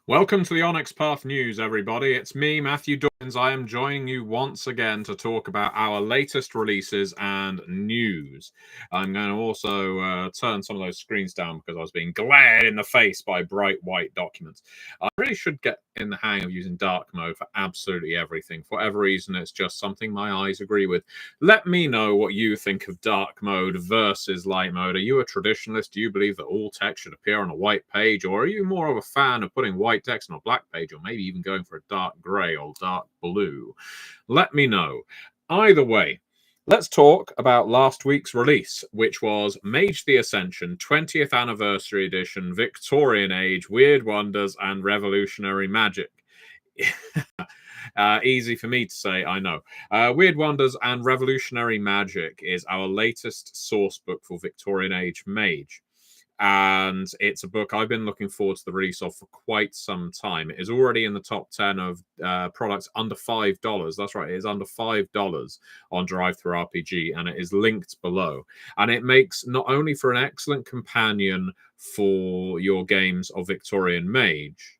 Welcome to the Onyx Path News, everybody. It's me, Matthew Dawkins. I am joining you once again to talk about our latest releases and news. I'm going to also turn some of those screens down because I was being glared in the face by bright white documents. I really should get in the hang of using dark mode for absolutely everything. For whatever reason, it's just something my eyes agree with. Let me know what you think of dark mode versus light mode. Are you a traditionalist? Do you believe that all text should appear on a white page? Or are you more of a fan of putting white text on a black page, or maybe even going for a dark grey or dark blue? Let me know. Either way, let's talk about last week's release, which was Mage the Ascension 20th Anniversary Edition, Victorian Age, Weird Wonders, and Revolutionary Magic. Easy for me to say, I know. Weird Wonders and Revolutionary Magic is our latest source book for Victorian Age Mage. And it's a book I've been looking forward to the release of for quite some time. It is already in the top 10 of products under $5. That's right, it is under $5 on DriveThruRPG, and it is linked below. And it makes not only for an excellent companion for your games of Victorian Mage,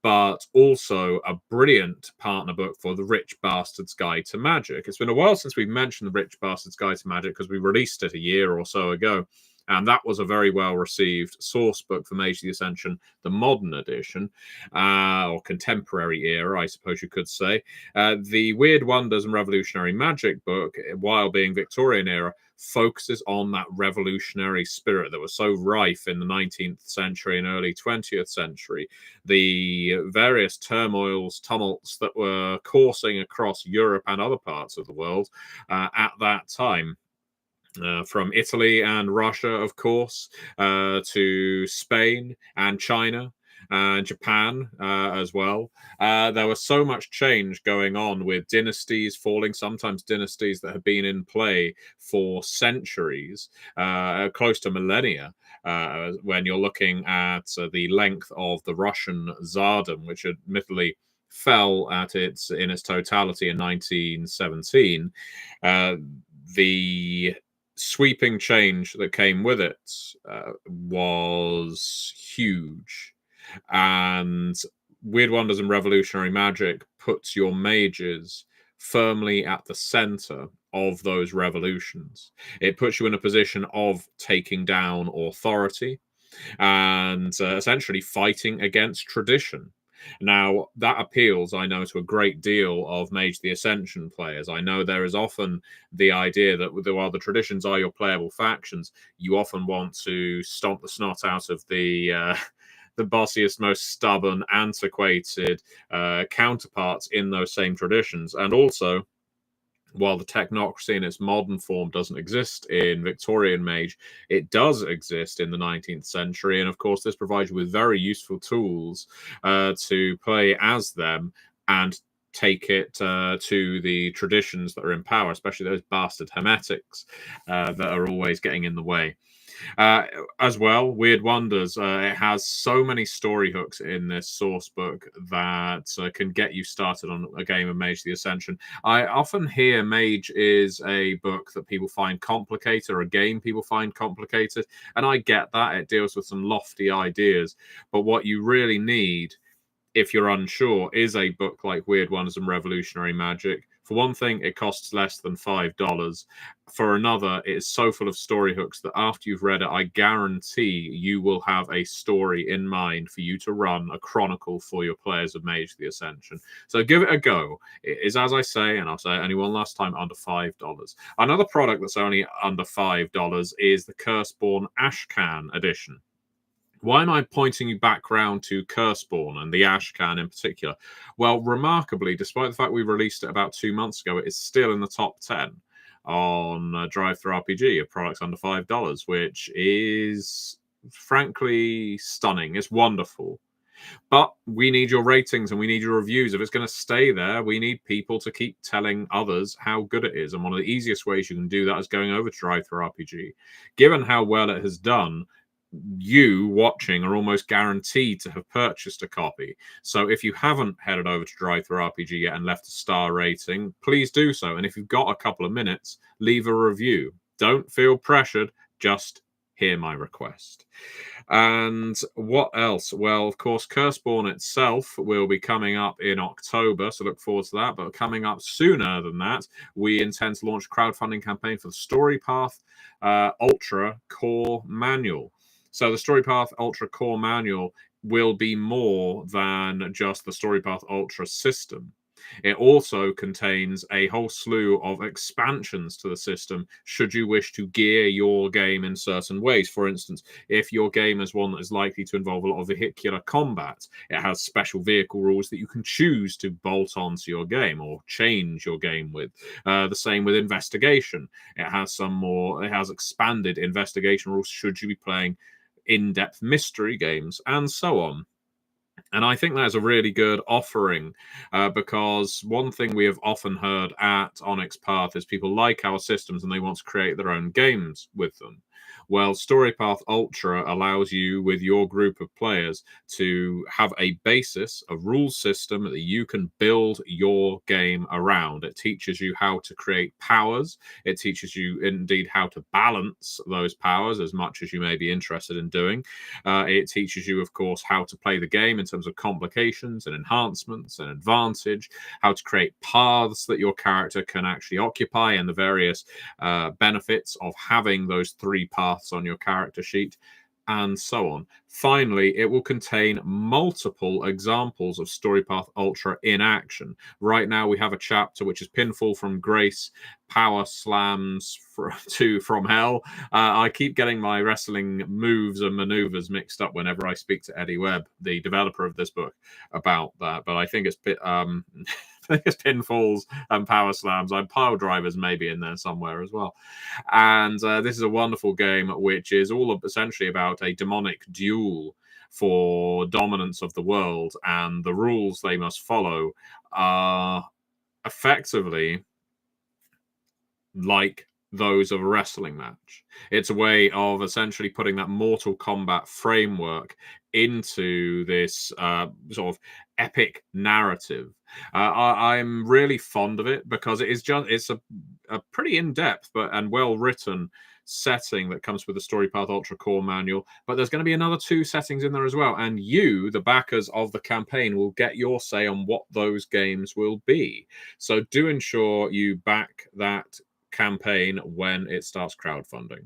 but also a brilliant partner book for The Rich Bastard's Guide to Magic. It's been a while since we've mentioned The Rich Bastard's Guide to Magic because we released it a year or so ago. And that was a very well-received source book for Mage the Ascension, the modern edition, or contemporary era, I suppose you could say. The Weird Wonders and Revolutionary Magic book, while being Victorian era, focuses on that revolutionary spirit that was so rife in the 19th century and early 20th century. The various turmoils, tumults that were coursing across Europe and other parts of the world at that time. From Italy and Russia, of course, to Spain and China and Japan as well. There was so much change going on with dynasties falling, sometimes dynasties that have been in play for centuries, close to millennia, when you're looking at the length of the Russian Tsardom, which admittedly fell in its totality in 1917. The sweeping change that came with it was huge. And Weird Wonders and Revolutionary Magic puts your mages firmly at the center of those revolutions. It puts you in a position of taking down authority and essentially fighting against tradition. Now, that appeals, I know, to a great deal of Mage the Ascension players. I know there is often the idea that while the traditions are your playable factions, you often want to stomp the snot out of the bossiest, most stubborn, antiquated counterparts in those same traditions. And also, while the technocracy in its modern form doesn't exist in Victorian Mage, it does exist in the 19th century. And of course, this provides you with very useful tools to play as them and take it to the traditions that are in power, especially those bastard hermetics that are always getting in the way. As well, Weird Wonders, it has so many story hooks in this source book that can get you started on a game of Mage the Ascension. I often hear Mage is a book that people find complicated, or a game people find complicated, and I get that. It deals with some lofty ideas, but what you really need, if you're unsure, is a book like Weird Wonders and Revolutionary Magic. For one thing, it costs less than $5. For another, it is so full of story hooks that after you've read it, I guarantee you will have a story in mind for you to run a chronicle for your players of Mage the Ascension. So give it a go. It is, as I say, and I'll say it only one last time, under $5. Another product that's only under $5 is the Curseborn Ashcan edition. Why am I pointing you back round to Curseborn and the Ashcan in particular? Well, remarkably, despite the fact we released it about 2 months ago, it is still in the top 10 on DriveThruRPG of products under $5, which is frankly stunning. It's wonderful. But we need your ratings and we need your reviews. If it's going to stay there, we need people to keep telling others how good it is. And one of the easiest ways you can do that is going over to DriveThruRPG. Given how well it has done, you watching are almost guaranteed to have purchased a copy. So if you haven't headed over to DriveThruRPG yet and left a star rating, please do so. And if you've got a couple of minutes, leave a review. Don't feel pressured, just hear my request. And what else? Well, of course, Curseborn itself will be coming up in October, so look forward to that. But coming up sooner than that, we intend to launch a crowdfunding campaign for the StoryPath Ultra Core Manual. So the StoryPath Ultra Core Manual will be more than just the StoryPath Ultra system. It also contains a whole slew of expansions to the system should you wish to gear your game in certain ways. For instance, if your game is one that is likely to involve a lot of vehicular combat, it has special vehicle rules that you can choose to bolt onto your game or change your game with. The same with investigation. It has expanded investigation rules should you be playing in-depth mystery games, and so on. And I think that's a really good offering because one thing we have often heard at Onyx Path is people like our systems and they want to create their own games with them. Well, StoryPath Ultra allows you, with your group of players, to have a basis, a rule system that you can build your game around. It teaches you how to create powers. It teaches you, indeed, how to balance those powers as much as you may be interested in doing. It teaches you, of course, how to play the game in terms of complications and enhancements and advantage, how to create paths that your character can actually occupy, and the various benefits of having those 3 paths on your character sheet, and so on. Finally, it will contain multiple examples of StoryPath Ultra in action. Right now, we have a chapter which is Pinfall from Grace, Power Slams from Hell. I keep getting my wrestling moves and maneuvers mixed up whenever I speak to Eddie Webb, the developer of this book, about that. But I think it's I think it's pinfalls and power slams. Pile drivers maybe in there somewhere as well. And this is a wonderful game which is all essentially about a demonic duel for dominance of the world, and the rules they must follow are effectively like those of a wrestling match. It's a way of essentially putting that Mortal Kombat framework into this sort of epic narrative. I'm really fond of it because it's a pretty in-depth and well-written setting that comes with the StoryPath Ultra Core Manual, but there's going to be another 2 settings in there as well, and you, the backers of the campaign, will get your say on what those games will be. So do ensure you back that campaign when it starts crowdfunding.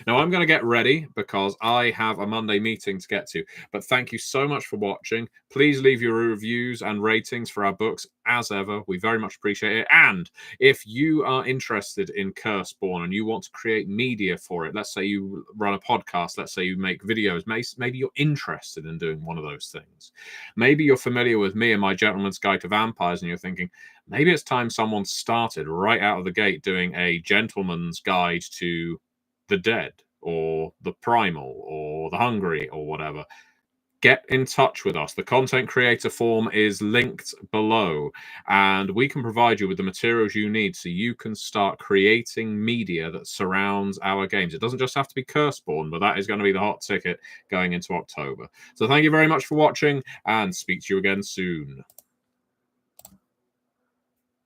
Now, I'm going to get ready because I have a Monday meeting to get to. But thank you so much for watching. Please leave your reviews and ratings for our books as ever. We very much appreciate it. And if you are interested in Curseborn and you want to create media for it, let's say you run a podcast, let's say you make videos, maybe you're interested in doing one of those things. Maybe you're familiar with me and my Gentleman's Guide to Vampires and you're thinking, maybe it's time someone started right out of the gate doing a gentleman's guide to the dead or the primal or the hungry or whatever. Get in touch with us. The content creator form is linked below, and we can provide you with the materials you need so you can start creating media that surrounds our games. It doesn't just have to be Curseborn, but that is going to be the hot ticket going into October. So thank you very much for watching, and speak to you again soon.